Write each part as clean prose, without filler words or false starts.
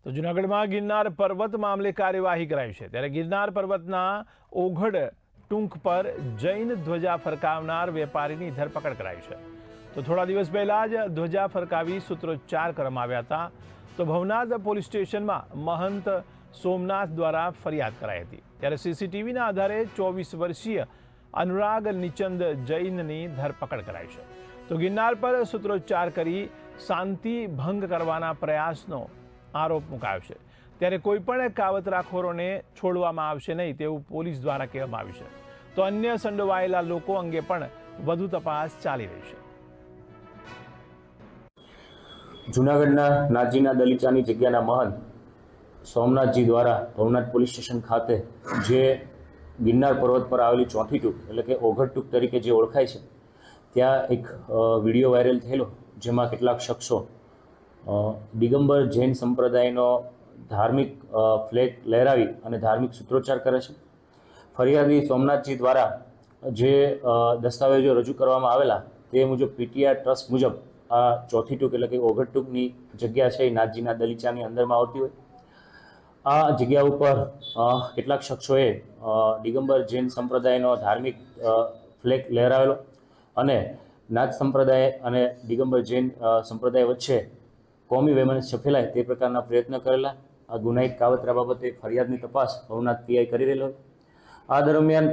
તો જૂનાગઢમાં ગિરનાર પર્વત મામલે કાર્યવાહી કરાઈ છે। ત્યારે ગિરનાર પર્વતના ઓઘડ ટૂંક પર જૈન ધ્વજા ફરકાવનાર વેપારીની ધરપકડ કરાઈ છે। તો થોડા દિવસ પહેલા જ ધ્વજા ફરકાવી સૂત્રોચ્ચાર કરવામાં આવ્યા હતા। તો ભવનાથ પોલીસ સ્ટેશનમાં મહંત સોમનાથ દ્વારા ફરિયાદ કરાઈ હતી। ત્યારે સીસીટીવીના આધારે 24 વર્ષીય अनुराग निचंद जैननी धरपकड़ कराई है। तो गिरनार पर सूत्रोच्चार करी शांति भंग करवाना प्रयासनो आरोप मुकायो है। त्यारे कोईपण कावतराखोरोने छोड़वामां आवशे नहीं तेवुं पोलीस द्वारा कहेवामां आव्युं छे। तो अन्य संडोवायेला लोको अंगे पण वधु तपास चाली रही है। जूनागढ़ना नाथजीना दलीचानी जग्याना महंत सोमनाथजी द्वारा भवनाथ पोलीस स्टेशन खाते जे गिरनार पर्वत पर आवेली चौथी टूक एटले के ओघड टूक तरीके जे ओळखाय छे त्या एक विडियो वायरल थयेलो, जेमां केटलाक शख्सो दिगंबर जैन संप्रदायनो धार्मिक फ्लेग लहरावी अने धार्मिक सूत्रोच्चार करे छे। फरियादी सोमनाथजी द्वारा जे दस्तावेजो रजू करवामां आवेला ते मुजब पीटीआर ट्रस्ट मुजब आ चौथी टूक एटले के ओघड टूकनी जग्या छे नाथजीना दलीचानी अंदरमां आवती होय। आ जग्या पर केटलाक शख्सोए दिगंबर जैन संप्रदायनो धार्मिक फ्लेग लहरावेलो अने नाथ संप्रदाय अने दिगंबर जैन संप्रदाय वच्चे कोमी वैमनस्य फैलाय ते प्रकारना प्रयत्न करेला। आ गुनाहित कावतरा बाबते फरियादनी तपास भवनाथ पीआई करी रहेलो। आ दरमियान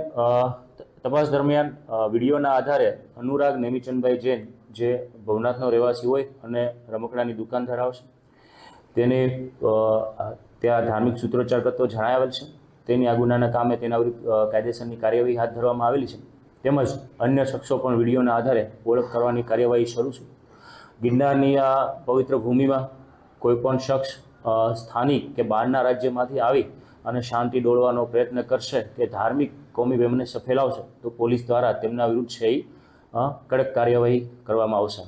तपास दरमियान विडियोना आधारे अनुराग नेमिचंदभाई जैन जे भवनाथनो रहेवासी होय अने रमकडानी दुकान धरावे छे तेने त्या धार्मिक सूत्रोच्चार करतो जणावेल छे। तेनी आ गुनाना कामे तेना विरुद्ध कायदेसरनी कार्यवाही हाथ धरवामां आवेली छे। તેમજ અન્ય શખ્સો પણ વિડીયોના આધારે ઓળખ કરવાની કાર્યવાહી શરૂ છે। ગિરનારની આ પવિત્ર ભૂમિમાં કોઈપણ શખ્સ સ્થાનિક કે બહારના રાજ્યમાંથી આવી અને શાંતિ ડોળવાનો પ્રયત્ન કરશે કે ધાર્મિક કોમી વૈમનસ્ય ફેલાવશે તો પોલીસ દ્વારા તેમના વિરુદ્ધ છે કડક કાર્યવાહી કરવામાં આવશે।